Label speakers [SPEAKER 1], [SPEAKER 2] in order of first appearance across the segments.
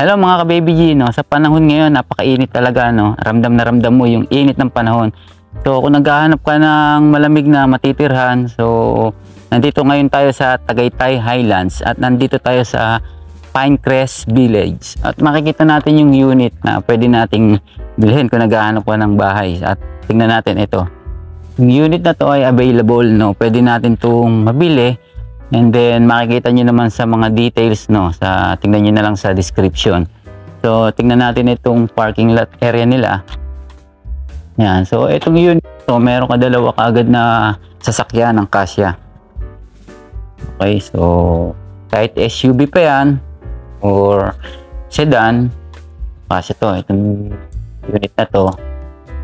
[SPEAKER 1] Hello mga ka-baby G, no? Sa panahon ngayon, napakainit talaga, no? Ramdam na ramdam mo yung init ng panahon. So, kung naghahanap ka ng malamig na matitirhan, so, nandito ngayon tayo sa Tagaytay Highlands at nandito tayo sa Pinecrest Village. At makikita natin yung unit na pwede nating bilhin kung naghahanap ka ng bahay. At tingnan natin ito. Yung unit na to ay available, no? Pwede natin itong mabili. And then makikita nyo naman sa mga details, no, tingnan nyo na lang sa description. So tingnan natin itong parking lot area nila. Yan, so itong unit to, meron ka dalawa kaagad na sasakyan ng kasya. Okay, so kahit SUV pa yan or sedan, kasya to, itong unit na to.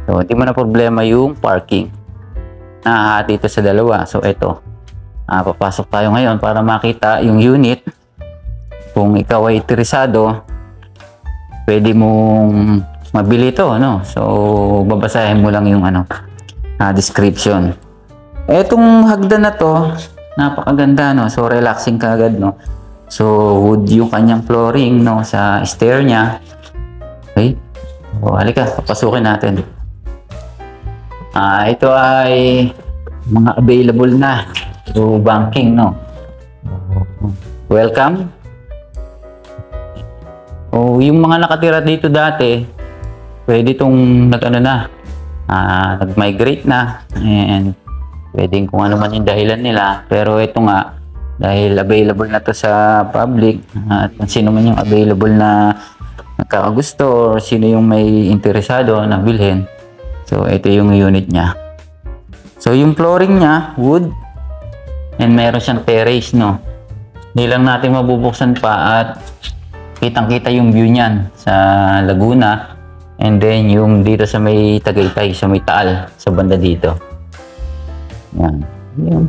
[SPEAKER 1] So hindi mo na problema yung parking. Nahahati ito sa dalawa. So ito. Papasok tayo ngayon para makita yung unit. Kung ikaw ay interesado, pwede mong mabili ito, no? So, babasahin mo lang yung description. Etong hagdan na to, napakaganda, no? So, relaxing ka agad, no? So, wood yung kanyang flooring, no? Sa stair niya. Okay? So, halika, papasukin natin. Ito ay mga available na. So, banking, no? Welcome. Yung mga nakatira dito dati, pwede itong nag-migrate na. And pwedeng kung ano man yung dahilan nila. Pero ito nga, dahil available na to sa public, at sino man yung available na nagkakagusto or sino yung may interesado na bilhin. So, ito yung unit niya. So, yung flooring niya, wood. And meron siyang terrace, no? Hindi lang natin mabubuksan pa at kitang-kita yung view niyan sa Laguna. And then yung dito sa may Tagaytay, sa may Taal, sa banda dito. Yan. Yan.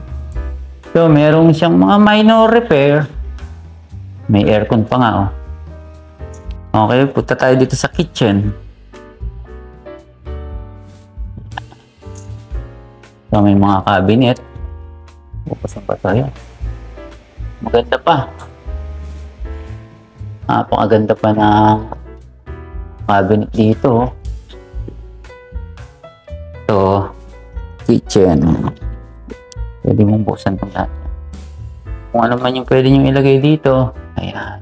[SPEAKER 1] So, meron siyang mga minor repair. May aircon pa nga, oh. Okay, punta tayo dito sa kitchen. So, may mga cabinet. Bukasan pa tayo. Maganda pa. Napakaganda pa ng cabinet dito. Ito, kitchen. Pwede mong buksan itong lahat. Kung ano man yung pwede nyo ilagay dito. Ayan.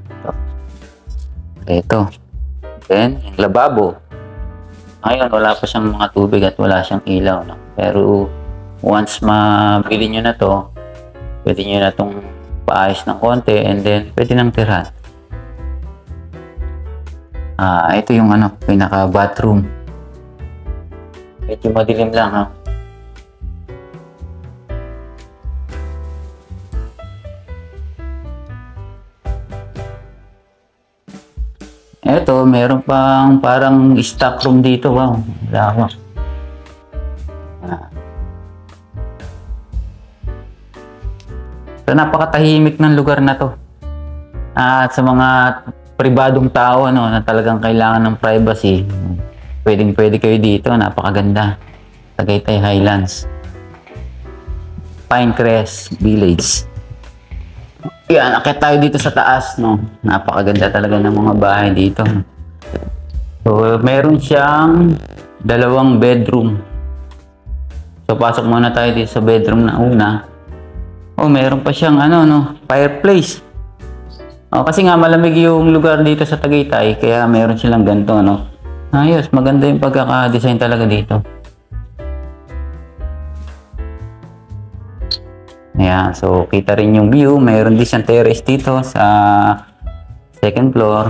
[SPEAKER 1] Ito. Then, yung lababo. Ngayon, wala pa siyang mga tubig at wala siyang ilaw. No? Pero, once mabili nyo na to, pwede nyo na itong paayos ng konti and then pwede nang tirahan. Ito yung pinaka bathroom. Medyo madilim lang, ha. Ito, meron pang parang stock room dito. Wow, lawak. So, napakatahimik ng lugar na to. At sa mga pribadong tao na talagang kailangan ng privacy, pwede kayo dito. Napakaganda. Tagaytay Highlands. Pinecrest Village. Yan, akit tayo dito sa taas, no. Napakaganda talaga ng mga bahay dito. So, meron siyang 2 bedroom. So, pasok muna tayo dito sa bedroom na una. Meron pa siyang fireplace. Kasi nga malamig yung lugar dito sa Tagaytay, kaya meron silang ganito, no. Ayos, maganda yung pagkaka-design talaga dito. Ayan, so kita rin yung view. Meron din siyang terrace dito sa second floor.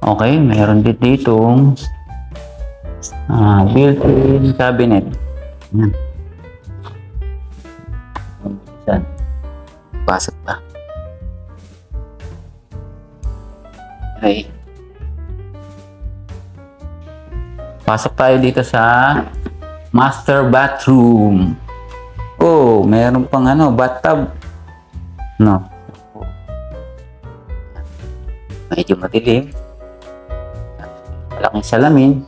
[SPEAKER 1] Okay, meron din ditong built-in cabinet. Ayan. Pasok pa. Okay. Pasok tayo dito sa master bathroom. Meron pang bathtub. No. Medyo madilim. Malaking salamin.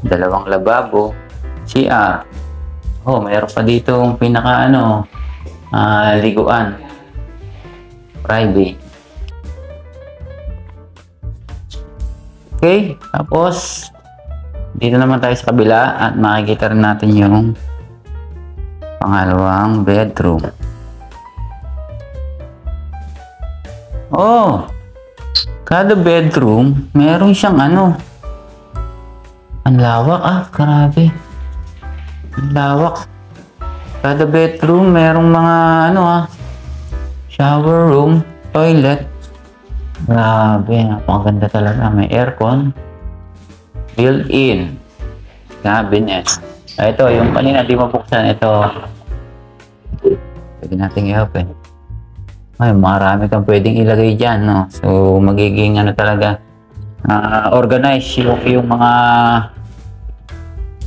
[SPEAKER 1] 2 lababo. CR. Meron pa dito yung pinaka liguan. Private. Okay, tapos dito naman tayo sa kabila at makikita rin natin yung pangalawang bedroom. Oh, kada bedroom meron siyang ano, ang lawak grabe, ang lawak. Kada bedroom merong mga ano shower room, toilet. Grabe, napakaganda talaga. May aircon, built-in cabinet. Ito, yung kanina di mabuksan, ito pwede natin i-open. Ay, marami kang pwedeng ilagay dyan, no? So, magiging ano talaga, organize yung mga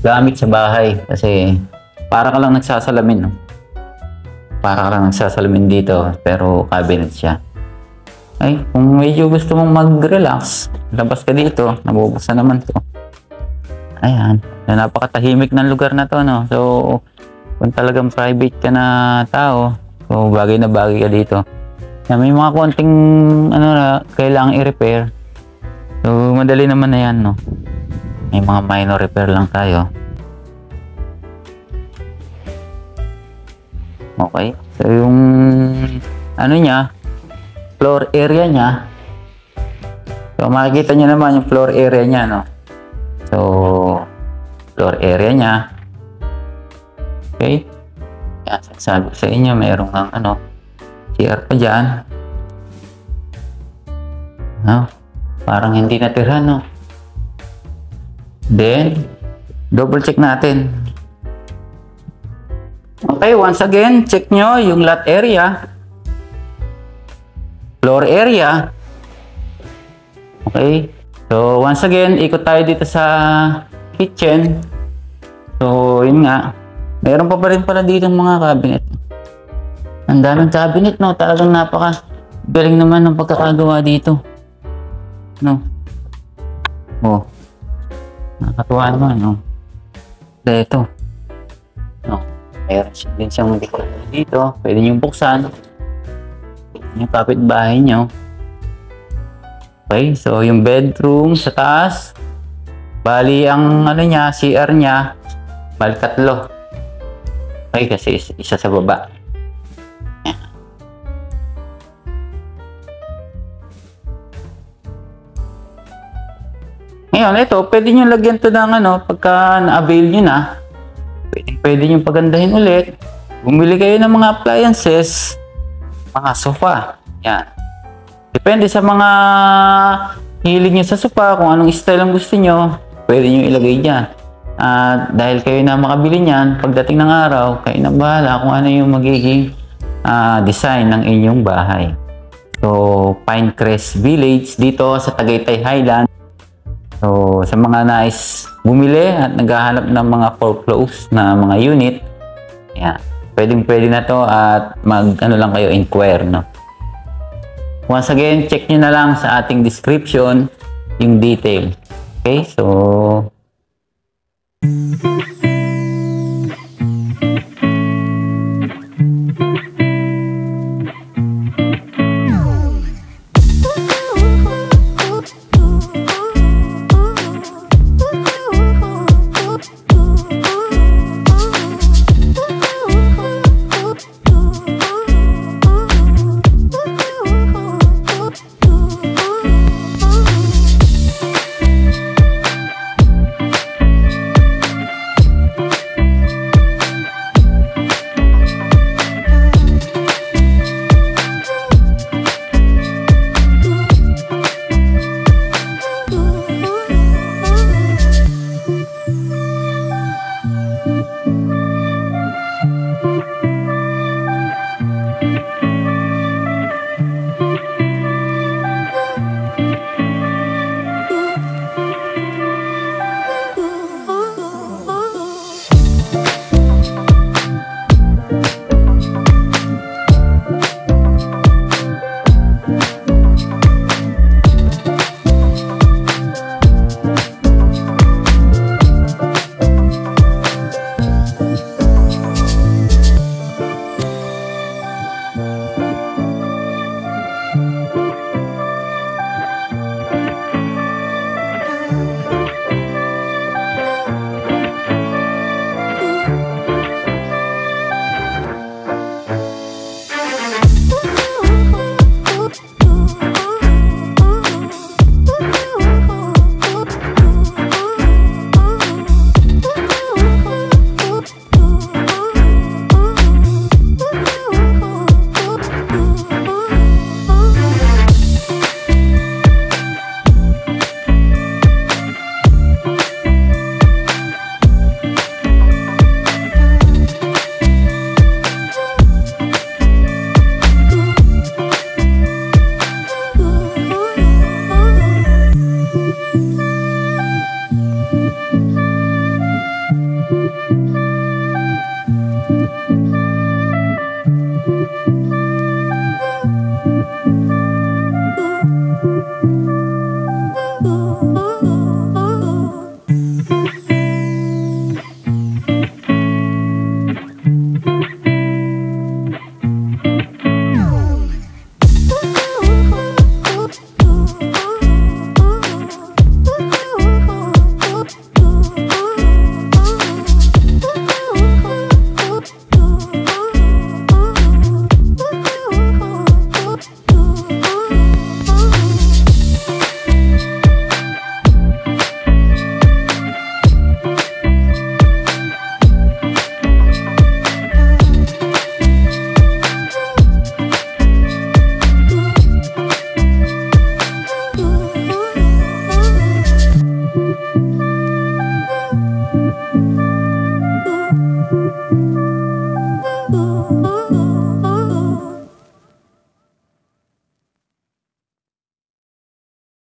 [SPEAKER 1] gamit sa bahay. Kasi, para ka lang nagsasalamin, no? Para ka lang nagsasalamin dito, pero cabinet siya. Ay, kung medyo gusto mong mag-relax, labas ka dito, nabubuksan naman to. Ayan, napakatahimik ng lugar na to, no? So, kung talagang private ka na tao, so bagay na bagay ka dito. Yan, may mga konting ano na kailangang i-repair. So, madali naman na yan, no? May mga minor repair lang tayo. Okay. So, yung ano niya, floor area niya. So, makikita niyo naman yung floor area niya, no? So, floor area niya. Okay. Yan, sabi ko sa inyo, mayroong ang ano, CR pa dyan. No? Parang hindi natirhan, no? Then, double check natin. Okay, once again, check nyo yung lot area, floor area. Okay. So, once again, ikot tayo dito sa kitchen. So, yun nga. Meron pa rin pala dito mga cabinet. Ang daming cabinet, no? Talagang galing naman ng pagkakagawa dito. No? Oh. Nakakatuwa naman, no? Dito. No? Meron din siyang dito. Pwede niyong buksan. Yung kapitbahay niyo. Okay, so yung bedroom sa taas. Bali, ang ano niya, CR niya, bali 3. Okay, kasi isa sa baba. Ngayon, ito, pwede nyo lagyan to ng ano, pagka na-avail nyo na, pwede nyo pagandahin ulit. Bumili kayo ng mga appliances, mga sofa. Yan. Depende sa mga hilig nyo sa sofa, kung anong style ang gusto nyo, pwede nyo ilagay dyan. Dahil kayo na makabili niyan, pagdating ng araw, kayo na bahala kung ano yung magiging design ng inyong bahay. So, Pinecrest Village dito sa Tagaytay Highland. So, sa mga nais bumili at naghahanap ng mga foreclosed na mga unit, yan, pwede na to at ano lang kayo, inquire, no? Once again, check nyo na lang sa ating description yung detail. Okay, so